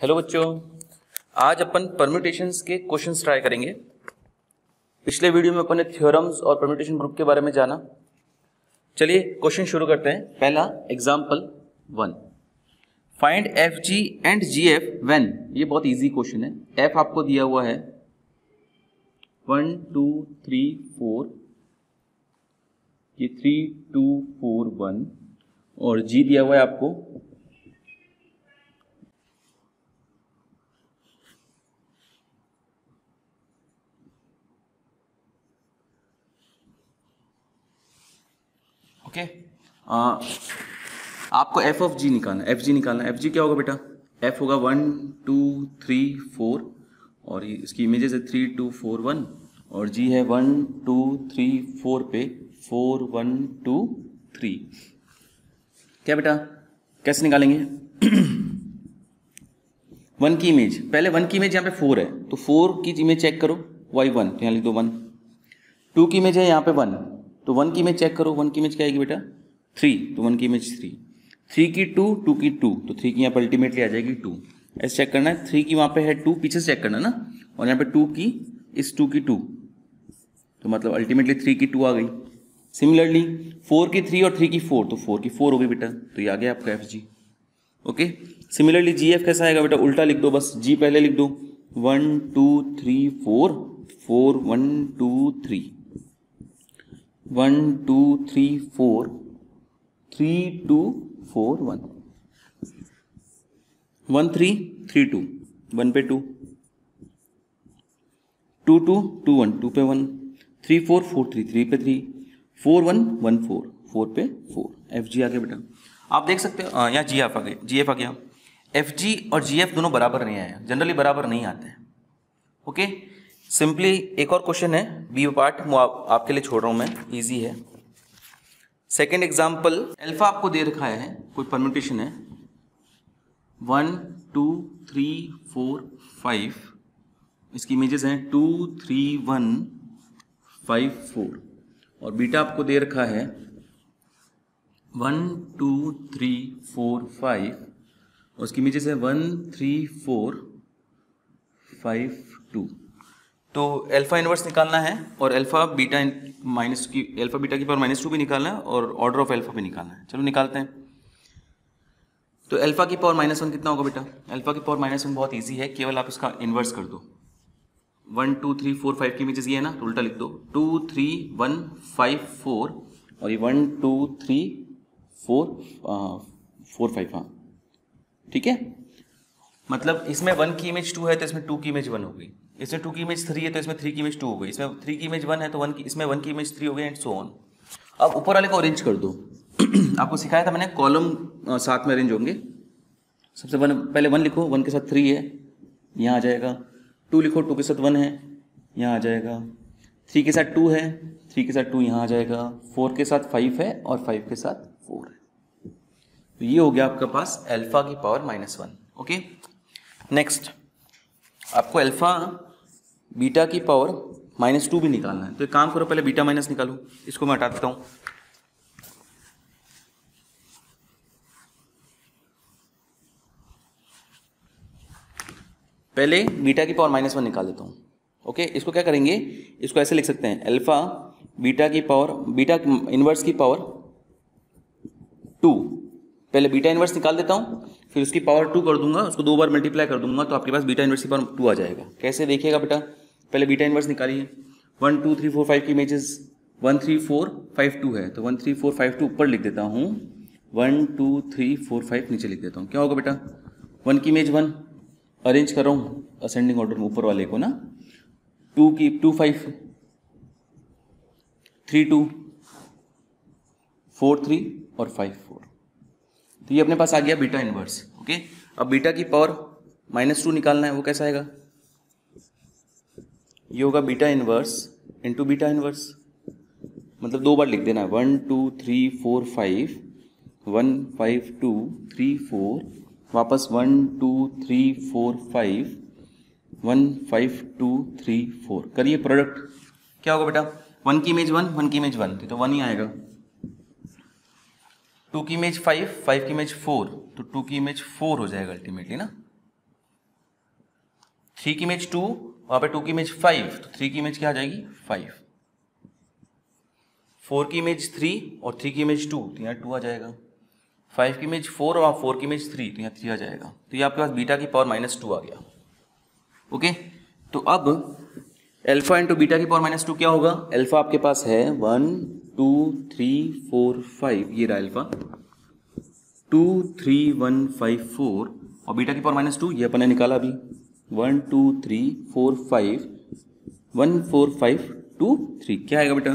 Hello बच्चों, आज अपन permutations के क्वेश्चंस ट्राई करेंगे। पिछले वीडियो में अपन ने थ्योरम्स और परम्यूटेशन ग्रुप के बारे में जाना। चलिए क्वेश्चन शुरू करते हैं। पहला example 1, find f g and g f when. ये बहुत इजी क्वेश्चन है। एफ आपको दिया हुआ है 1 2 3 4, ये 3 2 4 1, और जी दिया हुआ है आपको ओके। आपको एफ ऑफ जी निकालना है। एफ जी निकालना है। एफ जी क्या होगा बेटा? एफ होगा 1 2 3 4, और इसकी इमेजेस है 3 2 4 1, और जी है 1 2 3 4 पे 4 1 2 3। क्या बेटा, कैसे निकालेंगे? 1 की इमेज, पहले 1 की इमेज यहाँ पे 4 है तो 4 की इमेज चेक करो, y1 यहाँ लिख दो 1। 2 की इमेज है यहाँ पे 1 तो 1 की इमेज चेक करो। 1 की इमेज क्या आएगी बेटा? 3, तो 1 की इमेज 3। 3 की 2, 2 की 2, तो 3 की यहाँ पर अल्टीमेटली आ जाएगी 2। ऐसे चेक करना है। 3 की वहाँ पे है 2, पीछे से चेक करना ना, और यहाँ पे 2 की इस 2 की 2, तो मतलब अल्टीमेटली 3 की 2 आ गई। सिमिलरली 4 की 3 और 3 की 4, तो 4 की 4 हो गई बेटा, तो ये आ गया आपका एफ जी। ओके। सिमिलरली जी एफ कैसा आएगा बेटा? उल्टा लिख दो, बस जी पहले लिख दो 1 2 3 4 4 1 2 3, 1 2 3 4 3 2 4 1 1 3 3 2, 1 पे 2 2 2 2 1, 2 पे 1 3 4 4 3 3 पे 3 4 1 1 4 4 पे 4। एफ जी आ गया बेटा। आप देख सकते हो यहाँ जी एफ आ गया, जी एफ आ गया। एफ जी और जी एफ दोनों बराबर नहीं आए, जनरली बराबर नहीं आते हैं। ओके। सिंपली एक और क्वेश्चन है बी पार्ट, वो आपके लिए छोड़ रहा हूं मैं, इजी है। सेकेंड एग्जाम्पल, अल्फा आपको दे रखा है, कोई परम्यूटेशन है 1 2 3 4 5, इसकी इमेजेस हैं 2 3 1 5 4, और बीटा आपको दे रखा है 1 2 3 4 5, उसकी इमेजेस है 1 3 4 5 2। तो अल्फा इनवर्स निकालना है और अल्फा बीटा माइनस की, अल्फा बीटा की पावर -2 भी निकालना है और ऑर्डर ऑफ अल्फा भी निकालना है। चलो निकालते हैं। तो अल्फा की पावर -1 कितना होगा बेटा? अल्फा की पावर -1 बहुत इजी है, केवल आप इसका इन्वर्स कर दो। 1 2 3 4 5 की इमेजेस ये है ना, तो उल्टा लिख दो 2 3 1 5 4, और ये 1 2 3 4 4 5। हाँ ठीक है, मतलब इसमें 1 की इमेज 2 है तो इसमें 2 की इमेज 1 हो गई, इसमें 2 की इमेज 3 है तो इसमें 3 की इमेज 2 हो गई, इसमें 3 की इमेज 1 है तो 1 की, इसमें 1 की इमेज 3 हो गई, एंड सो ऑन। अब ऊपर वाले को अरेंज कर दो। आपको सिखाया था मैंने, कॉलम साथ में अरेंज होंगे। सबसे पहले 1 लिखो, 1 के साथ 3 है, यहाँ आ जाएगा। 2 लिखो, 2 के साथ 1 है, यहाँ आ जाएगा। 3 के साथ 2 है, 3 के साथ 2 यहाँ आ जाएगा। 4 के साथ 5 है, और 5 के साथ 4 है। तो ये हो गया आपके पास अल्फा की पावर -1। ओके। नेक्स्ट आपको अल्फा बीटा की पावर -2 भी निकालना है। तो एक काम करो, पहले बीटा माइनस निकालो। इसको मैं हटा देता हूं। पहले बीटा की पावर -1 निकाल देता हूं। ओके। इसको क्या करेंगे, इसको ऐसे लिख सकते हैं, अल्फा बीटा की पावर, बीटा इनवर्स की पावर 2। पहले बीटा इनवर्स निकाल देता हूं, फिर उसकी पावर 2 कर दूंगा, उसको 2 बार मल्टीप्लाई कर दूंगा, तो आपके पास बीटा इनवर्स की पावर 2 आ जाएगा। कैसे देखिएगा बेटा? पहले बीटा इनवर्स निकालिए। 1 2 3 4 5 की इमेजेस 1 3 4 5 2 है, तो 1 3 4 5 2 ऊपर लिख देता हूँ, 1 2 3 4 5 नीचे लिख देता हूँ। क्या होगा बेटा? 1 की इमेज 1 अरेंज कर रहा हूँ असेंडिंग ऑर्डर में, ऊपर वाले को ना। 2 की 2 5 3 2 4 3 और 5 4, तो ये अपने पास आ गया बीटा इनवर्स। ओके। अब बीटा की पावर -2 निकालना है, वो कैसा आएगा? ये होगा beta inverse into beta inverse, मतलब 2 बार लिख देना है। 1 2 3 4 5 1 5 2 3 4, वापस 1 2 3 4 5 1 5 2 3 4। करिए प्रोडक्ट, क्या होगा बेटा? 1 की इमेज 1, 1 की इमेज 1, तो 1 ही आएगा। 2 की इमेज 5, 5 की इमेज 4, तो 2 की इमेज 4 हो जाएगा अल्टीमेटली ना। 3 की इमेज 2, वहाँ पे 2 की इमेज 5, तो 3 की इमेज क्या आ जाएगी 5, 4 की इमेज 3 और 3 की इमेज 2, तो यहाँ 2 आ जाएगा, 5 की इमेज 4 और 4 की इमेज 3, तो यहाँ 3 आ जाएगा। तो ये आपके पास बीटा की पावर -2 आ गया। ओके, तो अब अल्फा इंटू बीटा की पावर -2 क्या होगा? अल्फा आपके पास है 1 2 3 4 5, ये रहा अल्फा 2 3 1 5 4, और बीटा की पावर -2 ये अपन ने निकाला अभी 1 2 3 4 5 1 4 5 2 3, क्या आएगा बेटा?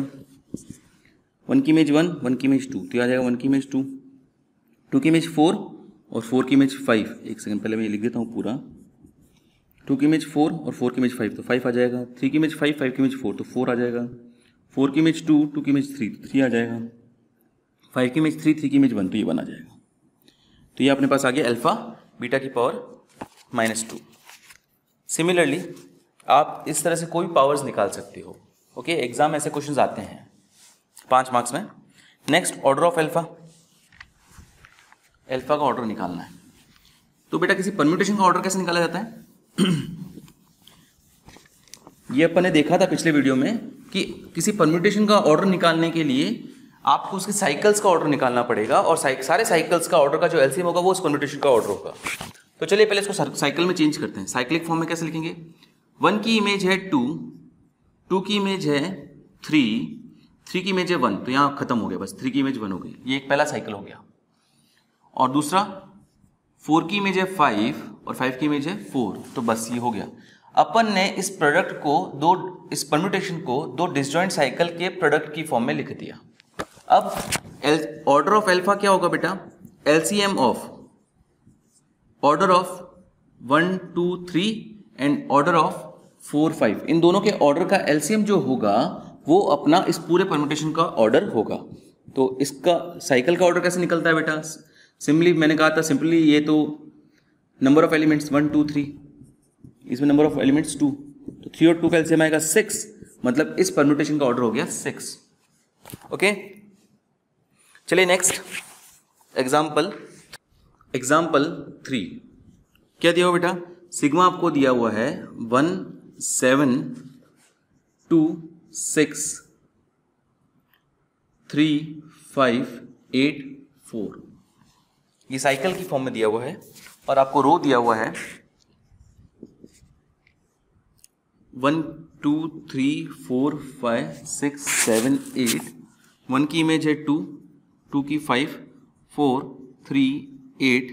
1 की इमेज 1, 1 की इमेज 2, तो आ जाएगा 1 की इमेज 2, 2 की इमेज 4 और 4 की इमेज 5। एक सेकंड पहले मैं ये लिख देता हूँ पूरा, 2 की इमेज 4 और 4 की इमेज 5, तो 5 आ जाएगा, 3 की इमेज 5, 5 की इमेज 4, तो 4 आ जाएगा, 4 की इमेज 2, 2 की इमेज 3, तो 3 आ जाएगा, 5 की इमेज 3, 3 की इमेज 1, तो ये 1 आ जाएगा। तो ये अपने पास आ गया अल्फा बीटा की पावर -2। सिमिलरली आप इस तरह से कोई पावर्स निकाल सकते हो। ओके, एग्जाम में ऐसे क्वेश्चंस आते हैं 5 मार्क्स में। Next, order of alpha, alpha का ऑर्डर निकालना है। तो बेटा किसी परम्यूटेशन का ऑर्डर कैसे निकाला जाता है? ये अपन ने देखा था पिछले वीडियो में कि किसी परम्यूटेशन का ऑर्डर निकालने के लिए आपको उसके साइकिल्स का ऑर्डर निकालना पड़ेगा, और सारे साइकिल्स का ऑर्डर का जो एलसीएम होगा वो उस परम्यूटेशन का ऑर्डर होगा। तो चलिए पहले इसको साइकिल में चेंज करते हैं। साइक्लिक फॉर्म में कैसे लिखेंगे? 1 की इमेज है 2, 2 की इमेज है 3, 3 की इमेज है 1, तो यहाँ खत्म हो गया, बस 3 की इमेज 1 हो गई, ये एक पहला साइकिल हो गया। और दूसरा 4 की इमेज है 5 और 5 की इमेज है 4, तो बस ये हो गया। अपन ने इस प्रोडक्ट को इस परम्यूटेशन को दो डिसजॉइंट साइकिल के प्रोडक्ट की फॉर्म में लिख दिया। अब ऑर्डर ऑफ अल्फा क्या होगा बेटा? LCM of order of 1 2 3 and order of 4 5, इन दोनों के ऑर्डर का एलसीएम जो होगा वो अपना इस पूरे परम्यूटेशन का ऑर्डर होगा। तो इसका साइकिल का ऑर्डर कैसे निकलता है बेटा? सिंपली मैंने कहा था, सिंपली ये तो नंबर ऑफ एलिमेंट्स 1 2 3, इसमें नंबर ऑफ एलिमेंट्स 2, तो 3 और 2 का एलसीएम आएगा 6, मतलब इस परम्यूटेशन का ऑर्डर हो गया 6। ओके, चलिए नेक्स्ट एग्जाम्पल 3 क्या दिया हुआ बेटा? सिग्मा आपको दिया हुआ है 1 7 2 6 3 5 8 4, ये साइकिल की फॉर्म में दिया हुआ है, और आपको रो दिया हुआ है 1 2 3 4 5 6 7 8, 1 की इमेज है 2, 2 की 5 4 3 8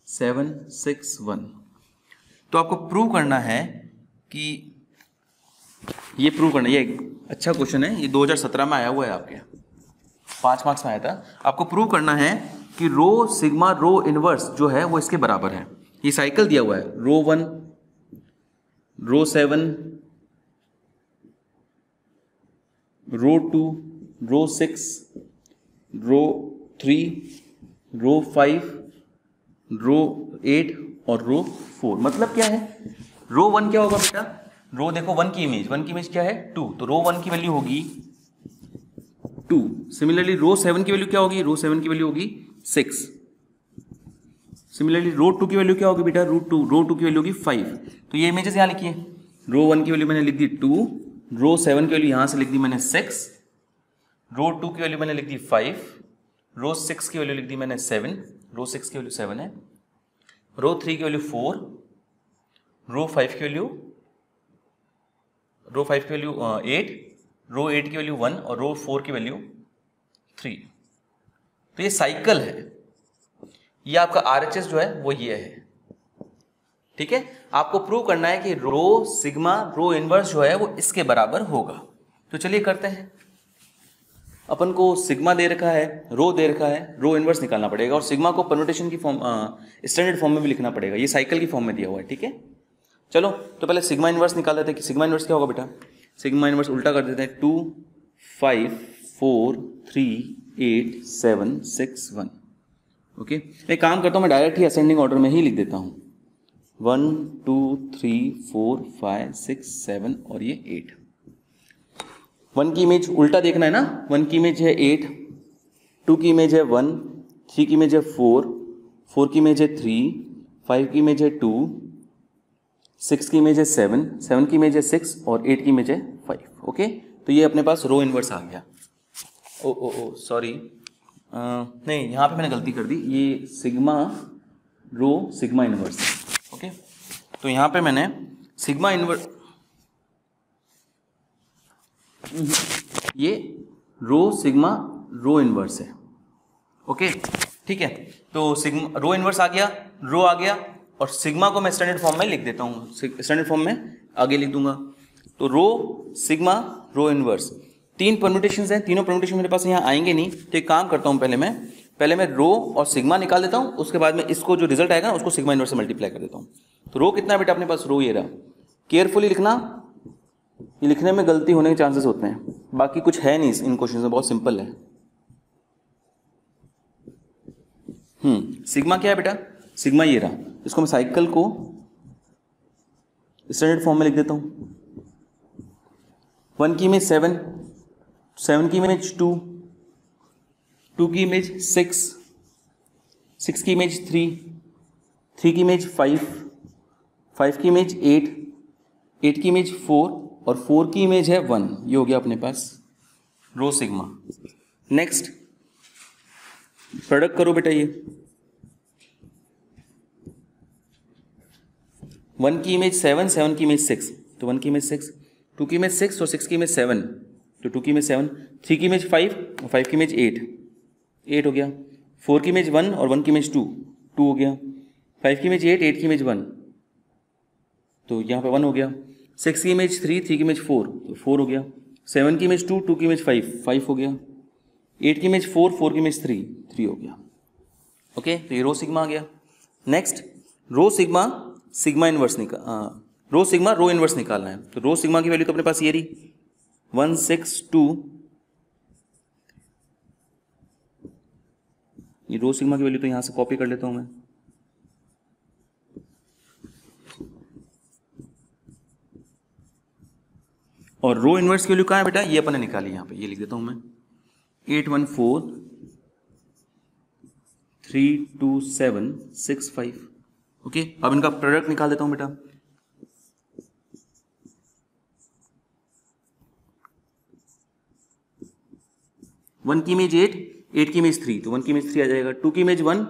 7 6 1। तो आपको प्रूव करना है कि ये प्रूव करना, ये अच्छा क्वेश्चन है, ये 2017 में आया हुआ है, आपके 5 मार्क्स में आया था। आपको प्रूव करना है कि रो सिग्मा रो इनवर्स जो है वो इसके बराबर है। ये साइकिल दिया हुआ है, रो 1 रो 7 रो 2 रो 6 रो 3 रो 5 रो 8 और रो 4। मतलब क्या है? रो 1 क्या होगा बेटा? रो देखो 1 की इमेज क्या है 2, तो रो 1 की वैल्यू होगी 2। सिमिलरली रो 7 की वैल्यू क्या होगी? रो 7 की वैल्यू होगी 6। सिमिलरली रो 2 की वैल्यू क्या होगी बेटा? रो 2 की वैल्यू होगी 5। तो ये इमेजेस यहाँ लिखिए, रो 1 की वैल्यू मैंने लिख दी 2, रो 7 की वैल्यू यहाँ से लिख दी मैंने 6, रो 2 की वैल्यू मैंने लिख दी 5, रो 6 की वैल्यू लिख दी मैंने 7, रो 6 की वैल्यू 7 है, रो 3 की वैल्यू 4, रो 5 की वैल्यू 8, रो 8 की वैल्यू 1 और रो 4 की वैल्यू 3। तो ये साइकिल है, ये आपका आरएचएस जो है वो ये है। ठीक है, आपको प्रूव करना है कि रो सिग्मा रो इनवर्स जो है वो इसके बराबर होगा। तो चलिए करते हैं। अपन को सिग्मा दे रखा है, रो दे रखा है, रो इनवर्स निकालना पड़ेगा, और सिग्मा को परम्यूटेशन की फॉर्म स्टैंडर्ड फॉर्म में भी लिखना पड़ेगा। ये साइकिल की फॉर्म में दिया हुआ है। ठीक है, चलो तो पहले सिग्मा इनवर्स निकाल देते हैं कि सिग्मा इनवर्स क्या होगा बेटा। सिग्मा इनवर्स उल्टा कर देते हैं, 2 5 4 3 8 7 6 1। ओके, एक काम करता हूँ, मैं डायरेक्ट ही असेंडिंग ऑर्डर में ही लिख देता हूँ, 1 2 3 4 5 6 7 और ये 8। 1 की इमेज उल्टा देखना है ना, 1 की इमेज है 8, 2 की इमेज है 1, 3 की इमेज है 4, 4 की इमेज है 3, 5 की इमेज है 2, 6 की इमेज है 7, 7 की इमेज है 6 और 8 की इमेज है 5। ओके, तो ये अपने पास रो इन्वर्स आ गया। ओ सॉरी, नहीं यहाँ पे मैंने गलती कर दी, ये सिग्मा रो सिग्मा इन्वर्स। ओके, तो यहाँ पे मैंने सिग्मा इन्वर्स, ये रो सिग्मा रो इन्वर्स है। ओके ठीक है, तो सिग्मा रो इन्वर्स आ गया, रो आ गया, और सिग्मा को मैं स्टैंडर्ड फॉर्म में लिख देता हूँ, स्टैंडर्ड फॉर्म में आगे लिख दूंगा। तो रो सिग्मा रो इन्वर्स, 3 परम्यूटेशंस हैं, तीनों परम्यूटेशन मेरे पास यहाँ आएंगे नहीं, तो एक काम करता हूँ, पहले मैं रो और सिग्मा निकाल देता हूँ, उसके बाद में इसको जो रिजल्ट आएगा ना उसको सिग्मा इन्वर्स से मल्टीप्लाई कर देता हूँ। तो रो कितना बेटा अपने पास, रो ये रहा, केयरफुली लिखना, ये लिखने में गलती होने के चांसेस होते हैं, बाकी कुछ है नहीं इन क्वेश्चन में, बहुत सिंपल है। सिग्मा क्या है बेटा, सिग्मा ये रहा, इसको मैं साइकिल को स्टैंडर्ड फॉर्म में लिख देता हूँ। 1 की इमेज 7, 7 की इमेज 2, 2 की इमेज 6, 6 की इमेज 3, 3 की इमेज 5, 5 की इमेज 8, 8 की इमेज 4 और 4 की इमेज है 1। ये हो गया अपने पास रो सिग्मा। नेक्स्ट प्रोडक्ट करो बेटा, ये 1 की इमेज 7, 7 की इमेज 6, तो 1 की इमेज 6, 2 की इमेज 6 और 6 की इमेज 7, तो 2 की इमेज 7, 3 की इमेज 5 और 5 की इमेज 8, 8 हो गया, 4 की इमेज 1 और 1 की इमेज 2, 2 हो गया, 5 की इमेज 8, 8 की इमेज 1, तो यहाँ पे 1 हो गया, 6 की इमेज 3, 3 की इमेज 4, तो 4 हो गया, 7 की इमेज 2, 2 की इमेज 5, 5 हो गया, 8 की इमेज 4, 4 की इमेज 3, 3 हो गया। ओके, तो ये रो सिग्मा आ गया। Next rho sigma sigma inverse rho sigma rho inverse निकालना है, तो रो सिग्मा की वैल्यू तो अपने पास ये रही 1 6 2, ये रो सिग्मा की वैल्यू तो यहां से कॉपी कर लेता हूं मैं, और रो इनवर्स की वैल्यू कहाँ है बेटा, ये अपन ने निकाली, यहां पे ये लिख देता हूं मैं 814 327 65। ओके, अब इनका प्रोडक्ट निकाल देता हूं बेटा, वन की इमेज 8, 8 की इमेज 3, तो 1 की इमेज 3 आ जाएगा, 2 की इमेज 1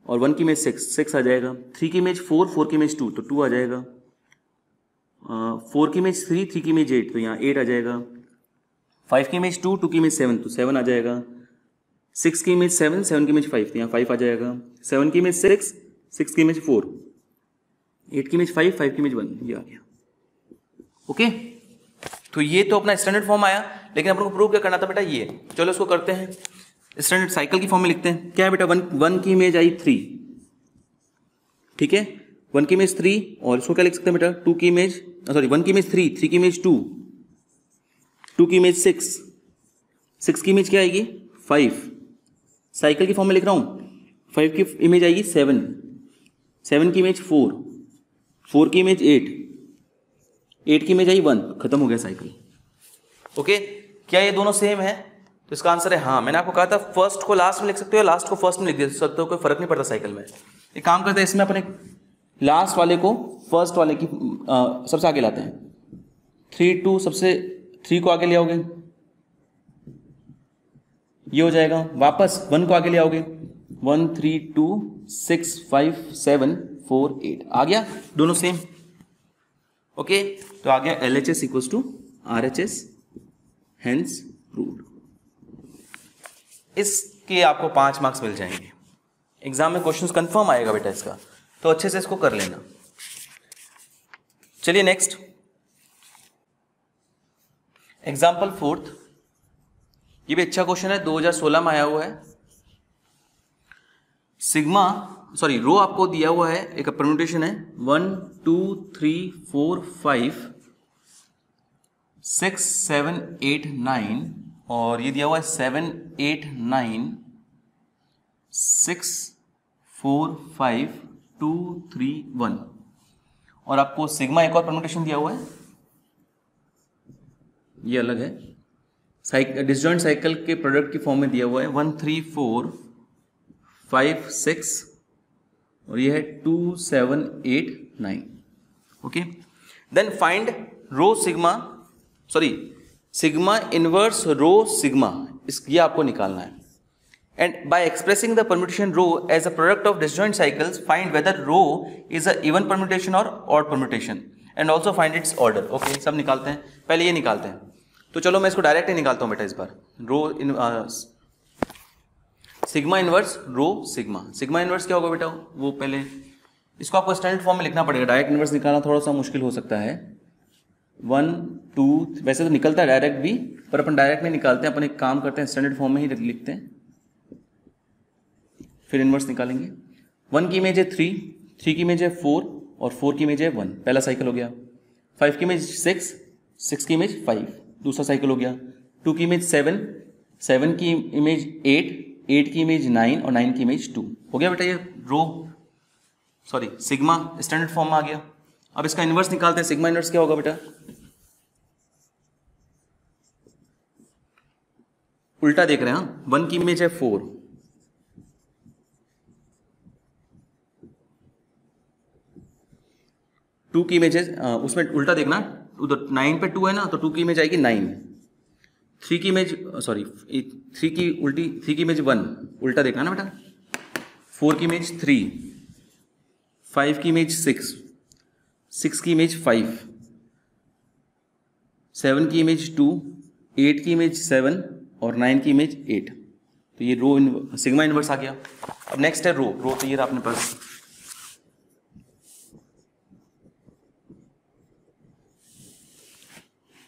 और 1 की इमेज 6, 6 आ जाएगा, 3 की इमेज 4, 4 की इमेज 2, तो 2 आ जाएगा, 4 की इमेज 3, 3 की इमेज 8, तो यहाँ 8 आ जाएगा, 5 की इमेज 2, 2 की इमेज 7, तो 7 आ जाएगा, 6 की इमेज 7, 7 की इमेज 5, तो यहाँ 5 आ जाएगा, 7 की इमेज 6, 6 की इमेज 4, 8 की इमेज 5, 5 की इमेज 1, ये आ गया। ओके, तो ये तो अपना स्टैंडर्ड फॉर्म आया, लेकिन अपन को प्रूव क्या करना था बेटा, ये चलो इसको करते हैं, स्टैंडर्ड साइकिल की फॉर्म में लिखते हैं। क्या है बेटा, 1 की इमेज आई 3, ठीक है, 1 की इमेज 3, और इसको क्या लिख सकते हैं बेटा, 2 की इमेज, सॉरी 1 की इमेज 3, 3 की इमेज 2, 2 की इमेज 6, 6 की इमेज क्या आएगी 5, साइकिल की फॉर्म में लिख रहा हूं, 5 की इमेज आएगी 7, 7 की इमेज 4, 4 की इमेज 8, 8 की इमेज आई 1, खत्म हो गया साइकिल। ओके, क्या ये दोनों सेम है, तो इसका आंसर है हाँ। मैंने आपको कहा था फर्स्ट को लास्ट में लिख सकते हो, लास्ट को फर्स्ट में लिख सकते हो, कोई फर्क नहीं पड़ता साइकिल में। एक काम करते हैं, इसमें अपने लास्ट वाले को फर्स्ट वाले की सबसे आगे लाते हैं, 3 2 सबसे 3 को आगे ले आओगे, ये हो जाएगा, वापस 1 को आगे ले आओगे, 1 3 2 6 5 7 4 8 आ गया, दोनों सेम। ओके, तो आ गया LHS equals to RHS, hence proved. इसके आपको 5 मार्क्स मिल जाएंगे, एग्जाम में क्वेश्चंस कंफर्म आएगा बेटा इसका, तो अच्छे से इसको कर लेना। चलिए नेक्स्ट एग्जाम्पल 4th, ये भी अच्छा क्वेश्चन है, 2016 में आया हुआ है। रो आपको दिया हुआ है, एक परम्यूटेशन है 1 2 3 4 5 6 7 8 9, और ये दिया हुआ है 7 8 9 6 4 5 2 3 1, और आपको सिग्मा एक और परम्यूटेशन दिया हुआ है, ये अलग है, डिसजॉइंट साइकिल के प्रोडक्ट की फॉर्म में दिया हुआ है 1 3 4 5 6, और ये है 2 7 8 9। Okay, then find rho sigma, sorry sigma inverse rho sigma, ये आपको निकालना है। And by expressing the permutation rho as a product of disjoint cycles find whether rho is a even permutation or odd permutation and also find its order. Okay, सब निकालते हैं, पहले ये निकालते हैं। तो चलो मैं इसको डायरेक्ट ही निकालता हूँ बेटा इस बार। रो in sigma inverse rho sigma, sigma inverse क्या होगा बेटा, वो पहले इसको आपको स्टैंडर्ड फॉर्म में लिखना पड़ेगा। डायरेक्ट इनवर्स निकालना थोड़ा सा मुश्किल हो सकता है। 1 2, वैसे तो निकलता है डायरेक्ट भी, पर अपन डायरेक्ट नहीं निकालते हैं, अपन एक काम करते हैं स्टैंडर्ड फॉर्म में ही लिखते हैं, फिर इनवर्स निकालेंगे। 1 की इमेज है 3, 3 की इमेज है 4 और 4 की इमेज है 1, पहला साइकिल हो गया। 5 की इमेज 6, 6 की इमेज 5, दूसरा साइकिल हो गया। 2 की इमेज 7, 7 की इमेज 8, 8 की इमेज 9 और 9 की इमेज 2 हो गया बेटा। ये रो सॉरी सिग्मा स्टैंडर्ड फॉर्म में आ गया। अब इसका इनवर्स निकालते हैं। सिग्मा इनवर्स क्या होगा बेटा, उल्टा देख रहे हैं। 1 की इमेज है 4, 2 की इमेज है, उसमें उल्टा देखना, उधर 9 पे 2 है ना, तो 2 की इमेज आएगी 9। 3 की इमेज सॉरी 3 की उल्टी, 3 की इमेज 1, उल्टा देखना ना बेटा। 4 की इमेज 3, 5 की इमेज 6, 6 की इमेज 5, 7 की इमेज 2, 8 की इमेज 7 और 9 की इमेज 8। तो ये रो सिग्मा इनवर्स आ गया। अब नेक्स्ट है रो। रो तो ये रहा अपने पास,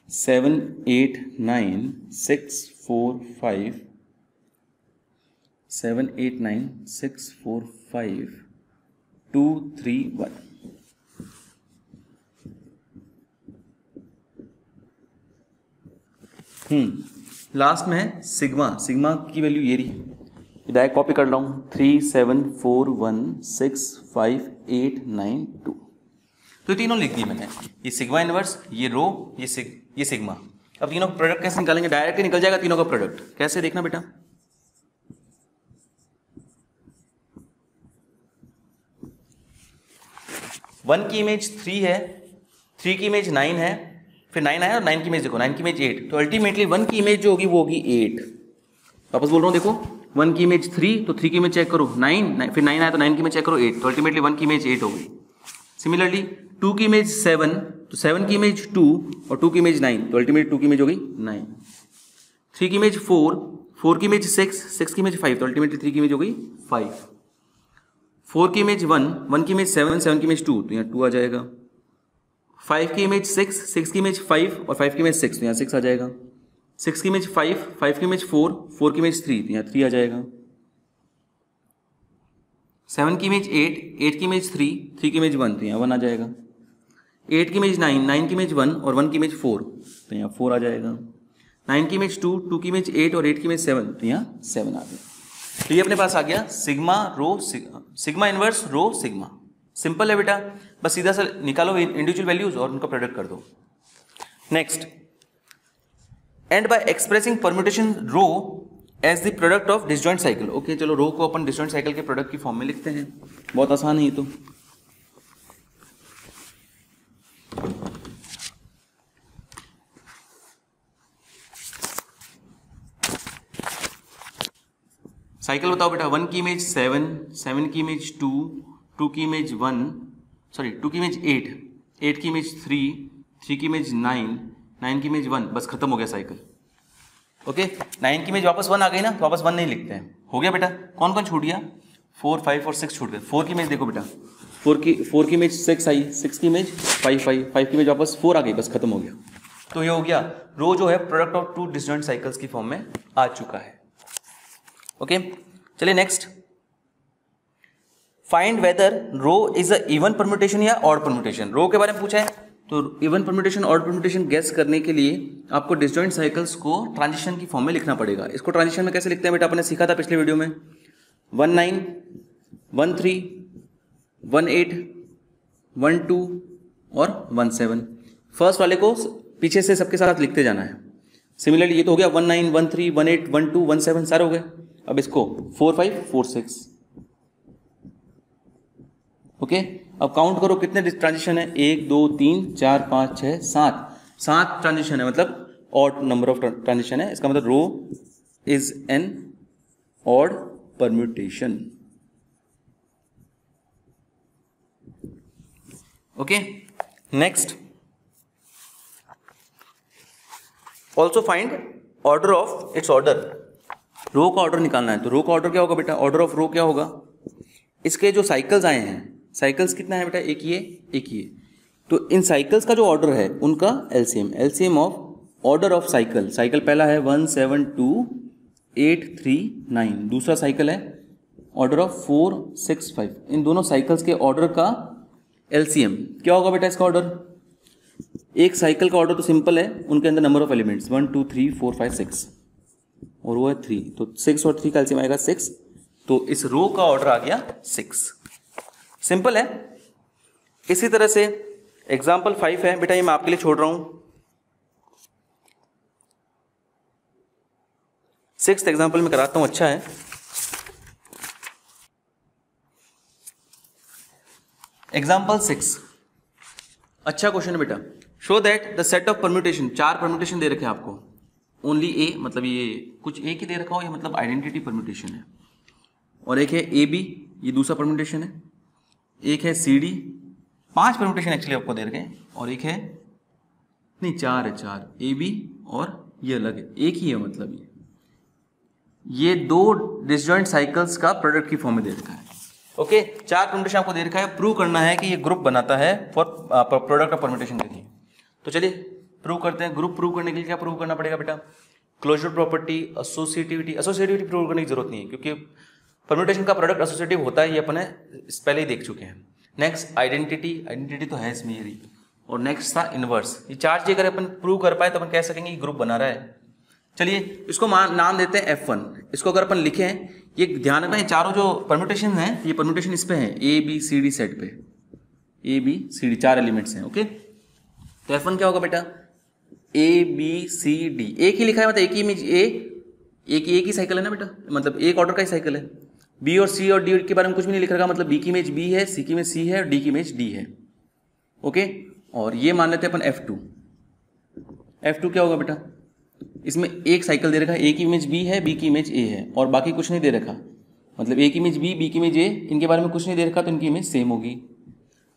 सेवन 8 9 6 4 5, 7 8 9 6 4 5 2 3 1। लास्ट में है सिग्मा। सिग्मा की वैल्यू ये रही, डायरेक्ट कॉपी कर रहा हूँ, 3 7 4 1 6 5 8 9 2। तो तीनों लिख दिए मैंने, ये सिग्मा इनवर्स, ये रो, ये सिग्मा। अब तीनों का प्रोडक्ट कैसे निकालेंगे, डायरेक्ट निकल जाएगा तीनों का प्रोडक्ट। कैसे देखना बेटा, वन की इमेज 3 है, 3 की इमेज 9 है, फिर 9 आया और 9 की इमेज देखो, 9 की इमेज 8, तो अल्टीमेटली 1 की इमेज जो होगी वो होगी 8। वापस बोल रहा हूँ देखो, 1 की इमेज 3, तो 3 की इमेज चेक करो 9, फिर 9 आया तो 9 की इमेज चेक करो 8, तो अल्टीमेटली 1 की इमेज 8 होगी। सिमिलरली 2 की इमेज 7, तो 7 की इमेज 2 और 2 की इमेज 9, तो अल्टीमेटली 2 की इमेज हो गई 9। 3 की इमेज 4, 4 की इमेज 6, 6 की इमेज 5, तो अल्टीमेटली 3 की इमेज हो गई 5। 4 की इमेज 1, 1 की इमेज 7, 7 की इमेज 2, तो यहाँ 2 आ जाएगा। 5 की इमेज 6, 6 की इमेज 5 और 5 की इमेज 6, तो यहाँ 6 आ जाएगा। 6 की इमेज 5, 5 की इमेज 4, 4 की इमेज 3, तो यहाँ 3 आ जाएगा। 7 की इमेज 8, 8 की इमेज 3, 3 की इमेज 1, तो यहाँ 1 आ जाएगा। 8 की इमेज 9, 9 की इमेज 1 और 1 की इमेज 4, तो यहाँ 4 आ जाएगा। 9 की इमेज 2, 2 की इमेज 8 और 8 की इमेज 7, तो यहाँ 7 आ गया। तो ये अपने पास आ गया सिग्मा रो sigma inverse rho sigma. Simple है बेटा, बस सीधा सा निकालो इंडिविजुअल वैल्यूज और उनका प्रोडक्ट कर दो। Next, and by expressing permutation rho as the product of disjoint cycle. Okay, चलो रो को अपन डिसजॉइंट साइकिल के प्रोडक्ट की फॉर्म में लिखते हैं, बहुत आसान है ये तो। साइकिल बताओ बेटा, 1 की इमेज 7, 7 की इमेज 2, 2 की इमेज 1, सॉरी 2 की इमेज 8, 8 की इमेज 3, 3 की इमेज 9, 9 की इमेज 1, बस खत्म हो गया साइकिल। ओके, 9 की इमेज वापस 1 आ गई ना, तो वापस 1 नहीं लिखते हैं। हो गया बेटा, कौन कौन छूट गया, 4 5 और 6 छूट गए। 4 की इमेज देखो बेटा, 4 की इमेज 6 आई, 6 की इमेज 5 5, 5 की इमेज वापस 4 आ गई, बस खत्म हो गया। तो ये हो गया रो जो है प्रोडक्ट ऑफ 2 डिसजॉइंट साइकिल्स की फॉर्म में आ चुका है। ओके, चलिए next, find whether rho is a even permutation या ऑड परम्यूटेशन। रो के बारे में पूछा है, तो even permutation odd permutation guess करने के लिए आपको डिसजॉइंट साइकिल्स को ट्रांजिशन की फॉर्म में लिखना पड़ेगा। इसको ट्रांजिशन में कैसे लिखते हैं बेटा, आपने सीखा था पिछले वीडियो में, 19 13 18 12 और 17। फर्स्ट वाले को पीछे से सबके साथ लिखते जाना है। सिमिलरली ये तो हो गया 19 13 18 12 17 सारे हो गए। अब इसको 4 5 4 6 ओके, अब काउंट करो कितने ट्रांजिशन है, 1 2 3 4 5 6 7, 7 ट्रांजिशन है, मतलब ऑड नंबर ऑफ ट्रांजिशन है। इसका मतलब rho is an odd permutation. Okay, next also find order of its order. Rho का ऑर्डर निकालना है, तो रो का ऑर्डर क्या होगा बेटा, ऑर्डर ऑफ रो क्या होगा, इसके जो साइकिल्स आए हैं, साइकिल्स कितना है बेटा, एक ये, तो इन साइकिल्स का जो ऑर्डर है उनका LCM, LCM of order of cycle, cycle पहला है 1 7 2 8 3 9, दूसरा साइकिल है ऑर्डर ऑफ 4 6 5, इन दोनों साइकिल्स के ऑर्डर का एलसीएम क्या होगा बेटा, इसका ऑर्डर, एक साइकिल का ऑर्डर तो सिंपल है, उनके अंदर नंबर ऑफ एलिमेंट्स 1 2 3 4 5 6 और वो है 3, तो 6 और 3 का एलसीएम आएगा 6, तो इस रो का ऑर्डर आ गया 6, सिंपल है। इसी तरह से एग्जाम्पल 5 है बेटा, ये मैं आपके लिए छोड़ रहा हूं, 6th एग्जाम्पल में कराता हूं, अच्छा है। एग्जाम्पल 6, अच्छा क्वेश्चन है बेटा, show that the set of permutation, 4 permutation दे रखे हैं आपको, ओनली ए, मतलब ये कुछ एक ही दे रखा हो, ये मतलब आइडेंटिटी परम्यूटेशन है, और एक है ए बी, ये दूसरा परम्यूटेशन है, एक है सी डी, 5 परम्यूटेशन एक्चुअली आपको दे रखे हैं, और एक है नहीं 4 है, 4 ए बी और ये अलग है, एक ही है, मतलब ये 2 डिसजॉइंट साइकिल्स का प्रोडक्ट की फॉर्म में दे रखा है। ओके, 4 परम्यूटेशन आपको दे रखा है, प्रूव करना है कि ये ग्रुप बनाता है फॉर प्रोडक्ट ऑफ परम्यूटेशन के लिए। तो चलिए प्रूव करते हैं। ग्रुप प्रूव करने के लिए क्या प्रूव करना पड़ेगा बेटा, closure property, associativity, associativity prove करने की जरूरत नहीं है क्योंकि परम्यूटेशन का प्रोडक्ट एसोसिएटिव होता है, ये अपने पहले ही देख चुके हैं। नेक्स्ट आइडेंटिटी, आइडेंटिटी तो है इसमें ये, और नेक्स्ट था इनवर्स। ये 4 चीज अगर अपन प्रूव कर पाए तो अपन कह सकेंगे ये ग्रुप बना रहा है। चलिए इसको नाम देते हैं F1। इसको अगर अपन लिखें, ये ध्यान रखना, ये चारों जो परम्यूटेशन हैं, ये परम्यूटेशन इस पे है, a b c d set पे, a b c d 4 elements हैं। ओके, तो F1 क्या होगा बेटा, ए बी सी डी, एक ही लिखा है, मतलब एक ही इमेज, एक ही साइकिल है ना बेटा, मतलब एक ऑर्डर का ही साइकिल है। बी और सी और डी के बारे में कुछ भी नहीं लिख रखा, मतलब बी की इमेज बी है, सी की इमेज सी है और डी की इमेज डी है। ओके, और ये मान लेते हैं अपन F2। F2 क्या होगा बेटा, इसमें एक साइकिल दे रखा है, ए की इमेज बी है, बी की इमेज ए है, और बाकी कुछ नहीं दे रखा, मतलब ए की इमेज बी की इमेज ए, इनके बारे में कुछ नहीं दे रखा, तो इनकी इमेज सेम होगी।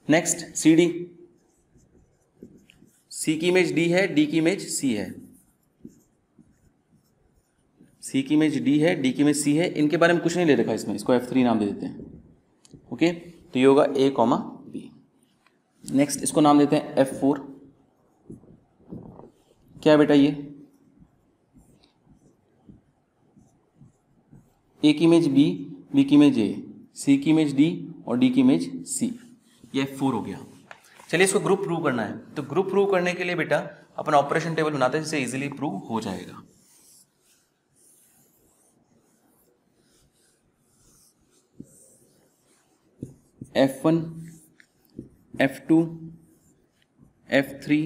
नेक्स्ट सी डी, सी की इमेज डी है, डी की इमेज सी है, सी की इमेज डी है, डी की इमेज सी है, इनके बारे में कुछ नहीं ले रखा इसमें, इसको F3 नाम दे देते हैं। ओके, तो ये होगा ए कॉमा बी। नेक्स्ट इसको नाम देते हैं F4। क्या है बेटा, ये ए की इमेज बी, बी की इमेज ए, सी की इमेज डी और डी की इमेज सी, ये F4 हो गया। चलिए इसको ग्रुप प्रूव करना है, तो ग्रुप प्रूव करने के लिए बेटा अपन ऑपरेशन टेबल बनाते हैं जिससे इजीली प्रूव हो जाएगा। F1 F2 F3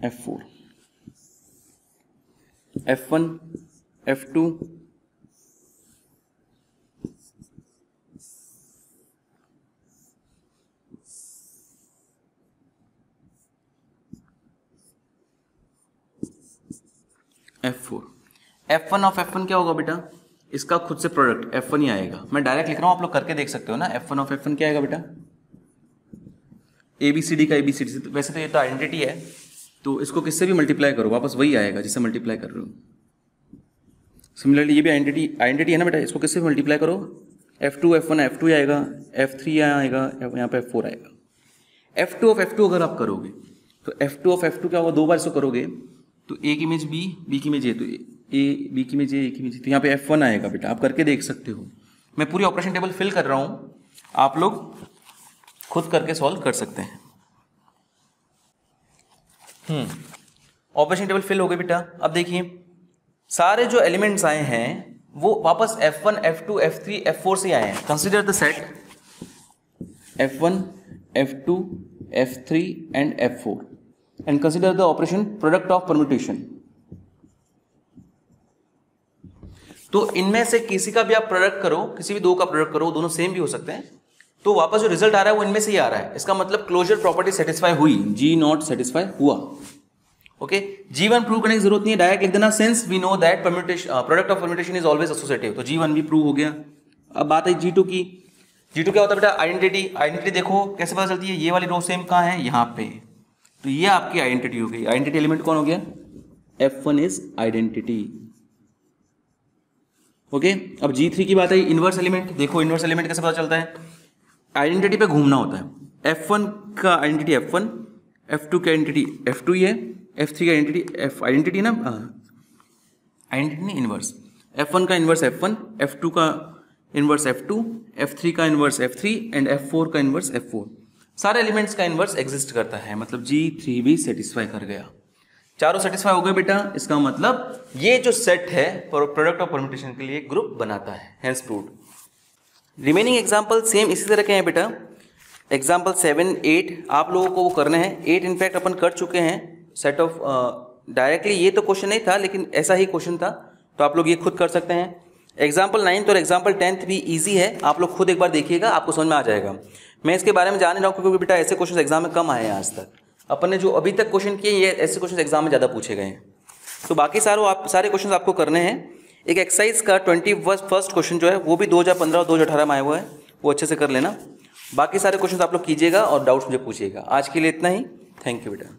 F4, F1 F2 F4। F1 of F1 क्या होगा बेटा, इसका खुद से प्रोडक्ट F1 ही आएगा। मैं डायरेक्ट लिख रहा हूं, आप लोग करके देख सकते हो ना। F1 ऑफ F1 क्या आएगा बेटा, ABCD का ABCD। तो वैसे तो ये तो आइडेंटिटी है, तो इसको किससे भी मल्टीप्लाई करो वापस वही आएगा जिससे मल्टीप्लाई कर रहे हो। सिमिलरली ये भी आइडेंटिटी है ना बेटा, इसको किससे भी मल्टीप्लाई करो, F2 F1 F2 आएगा, F3 यहाँ आएगा, यहाँ पे F4 आएगा। F2 ऑफ F2 अगर आप करोगे तो F2 ऑफ F2 क्या होगा, 2 बार इसको करोगे तो ए की इमेज बी, बी की इमेज ए, तो ए बी की इमेज ए की इमेज, तो यहाँ पे F1 आएगा बेटा, आप करके देख सकते हो। मैं पूरी ऑपरेशन टेबल फिल कर रहा हूँ, आप लोग खुद करके सॉल्व कर सकते हैं। ऑपरेशन टेबल फिल हो गई बेटा। अब देखिए सारे जो एलिमेंट्स आए हैं वो वापस F1 F2 F3 F4 से आए हैं। Consider the set F1 F2 F3 and F4 and consider the operation product of permutation. तो इनमें से किसी का भी आप प्रोडक्ट करो, किसी भी दो का प्रोडक्ट करो, दोनों सेम भी हो सकते हैं, तो वापस जो रिजल्ट आ रहा है वो इनमें से ही आ रहा है, इसका मतलब क्लोजर प्रॉपर्टी सेटिस्फाई हुई, जी नॉट सेटिस्फाई हुआ। ओके, G1 प्रूव करने की जरूरत नहीं है, डायरेक्ट लिख देना, since we know that permutation product of permutation is always associative, तो G1 भी प्रूव हो गया। अब बात है G2 की। G2 क्या होता है बेटा, आइडेंटिटी। आइडेंटिटी देखो कैसे पता चलती है, ये वाली रो सेम कहाँ है, यहाँ पे, तो ये आपकी आइडेंटिटी हो गई। आइडेंटिटी एलिमेंट कौन हो गया, F1 इज आइडेंटिटी। ओके, अब G3 की बात है, इनवर्स एलिमेंट। देखो इनवर्स एलिमेंट कैसे पता चलता है, आइडेंटिटी पे घूमना होता है। F1 का आइडेंटिटी F1, F2 की आइडेंटिटी F2 ही है, F3 की आइडेंटिटी F आइडेंटिटी ना, आइडेंटिटी नहीं इनवर्स, F1 का इनवर्स F1, F2 का इनवर्स F2, F3 का इनवर्स F3 एंड F4 का इनवर्स F4। सारे एलिमेंट्स का इनवर्स एग्जिस्ट करता है, मतलब G3 भी सेटिस्फाई कर गया। चारों सेटिस्फाई हो गए बेटा, इसका मतलब ये जो सेट है प्रोडक्ट ऑफ परम्यूटेशन के लिए ग्रुप बनाता है, hence proved. Remaining example same इसी तरह के हैं बेटा। एग्जाम्पल 7, 8 आप लोगों को वो करने हैं। 8 इनफैक्ट अपन कर चुके हैं सेट ऑफ, डायरेक्टली ये तो क्वेश्चन नहीं था लेकिन ऐसा ही क्वेश्चन था, तो आप लोग ये खुद कर सकते हैं। एग्जाम्पल 9 और एग्जाम्पल 10 भी इजी है, आप लोग खुद एक बार देखिएगा, आपको समझ में आ जाएगा। मैं इसके बारे में जान नहीं रहा हूँ क्योंकि बेटा ऐसे क्वेश्चन एग्जाम में कम आए हैं आज तक। अपन ने जो अभी तक क्वेश्चन किए ये ऐसे क्वेश्चन एग्जाम में ज़्यादा पूछे गए हैं, तो बाकी सारे क्वेश्चन आपको करने हैं। एक एक्सरसाइज का 21st क्वेश्चन जो है वो भी 2015 और 2018 में आया हुआ है, वो अच्छे से कर लेना। बाकी सारे क्वेश्चन आप लोग कीजिएगा और डाउट्स मुझे पूछिएगा। आज के लिए इतना ही, थैंक यू बेटा।